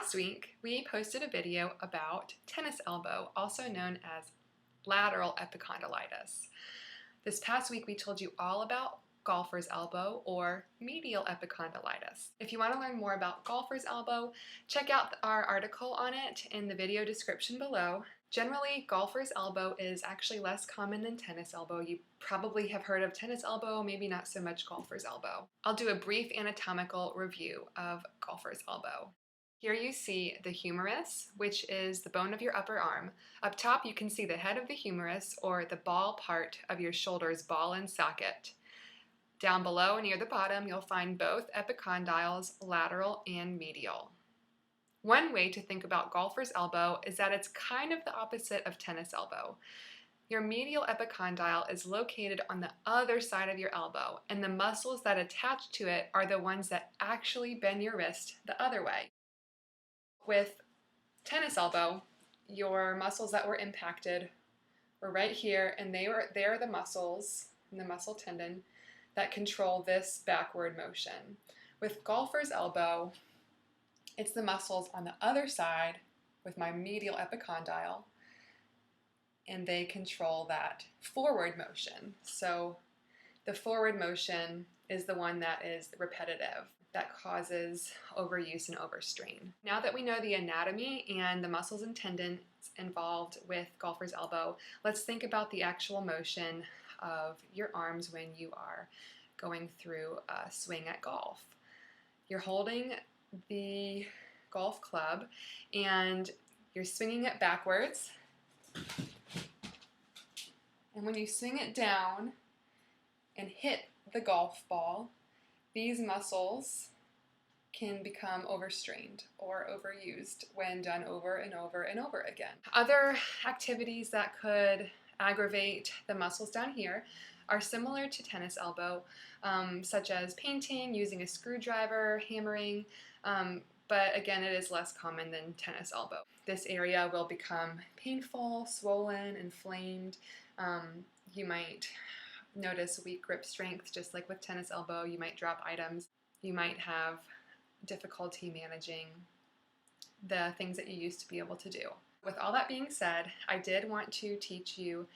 Last week, we posted a video about tennis elbow, also known as lateral epicondylitis. This past week, we told you all about golfer's elbow or medial epicondylitis. If you want to learn more about golfer's elbow, check out our article on it in the video description below. Generally, golfer's elbow is actually less common than tennis elbow. You probably have heard of tennis elbow, maybe not so much golfer's elbow. I'll do a brief anatomical review of golfer's elbow. Here you see the humerus, which is the bone of your upper arm. Up top you can see the head of the humerus, or the ball part of your shoulder's ball and socket. Down below near the bottom you'll find both epicondyles, lateral and medial. One way to think about golfer's elbow is that it's kind of the opposite of tennis elbow. Your medial epicondyle is located on the other side of your elbow, and the muscles that attach to it are the ones that actually bend your wrist the other way. With tennis elbow, your muscles that were impacted were right here, and they're the muscles and the muscle tendon that control this backward motion. With golfer's elbow, it's the muscles on the other side with my medial epicondyle, and they control that forward motion. So the forward motion is the one that is repetitive, that causes overuse and overstrain. Now that we know the anatomy and the muscles and tendons involved with golfer's elbow, let's think about the actual motion of your arms when you are going through a swing at golf. You're holding the golf club and you're swinging it backwards. And when you swing it down and hit the golf ball, these muscles can become overstrained or overused when done over and over and over again. Other activities that could aggravate the muscles down here are similar to tennis elbow, such as painting, using a screwdriver, hammering, but again, it is less common than tennis elbow. This area will become painful, swollen, inflamed. You might notice weak grip strength, just like with tennis elbow. You might drop items. You might have difficulty managing the things that you used to be able to do. With all that being said, I did want to teach you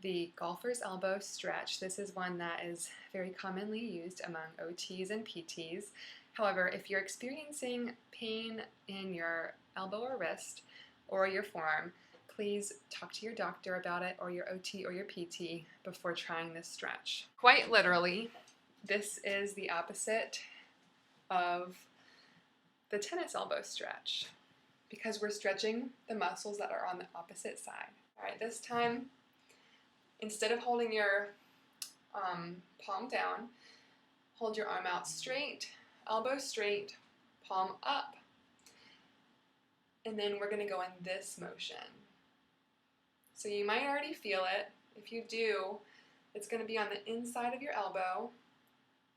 the golfer's elbow stretch. This is one that is very commonly used among OTs and PTs. However, if you're experiencing pain in your elbow or wrist or your forearm, please talk to your doctor about it, or your OT or your PT, before trying this stretch. Quite literally, this is the opposite of the tennis elbow stretch, because we're stretching the muscles that are on the opposite side. All right, this time, instead of holding your palm down, hold your arm out straight, elbow straight, palm up. And then we're going to go in this motion. So you might already feel it. If you do, it's going to be on the inside of your elbow.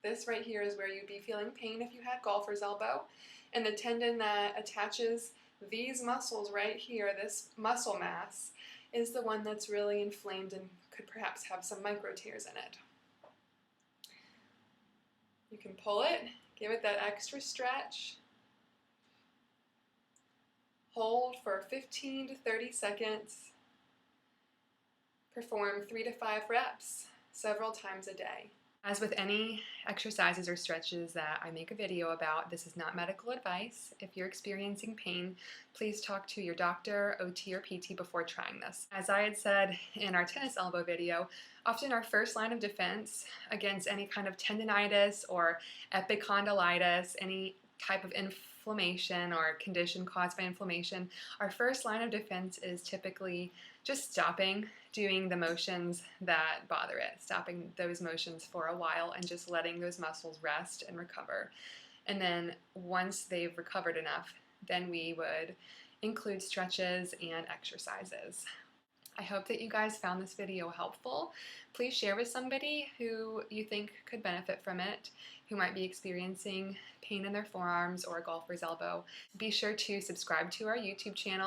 This right here is where you'd be feeling pain if you had golfer's elbow. And the tendon that attaches these muscles right here, this muscle mass, is the one that's really inflamed and could perhaps have some micro tears in it. You can pull it, give it that extra stretch. Hold for 15 to 30 seconds. Perform 3 to 5 reps several times a day. As with any exercises or stretches that I make a video about, this is not medical advice. If you're experiencing pain, please talk to your doctor, OT, or PT before trying this. As I had said in our tennis elbow video, often our first line of defense against any kind of tendinitis or epicondylitis, any type of inflammation or condition caused by inflammation, our first line of defense is typically just stopping doing the motions that bother it, stopping those motions for a while and just letting those muscles rest and recover. And then once they've recovered enough, then we would include stretches and exercises. I hope that you guys found this video helpful. Please share with somebody who you think could benefit from it, who might be experiencing pain in their forearms or a golfer's elbow. Be sure to subscribe to our YouTube channel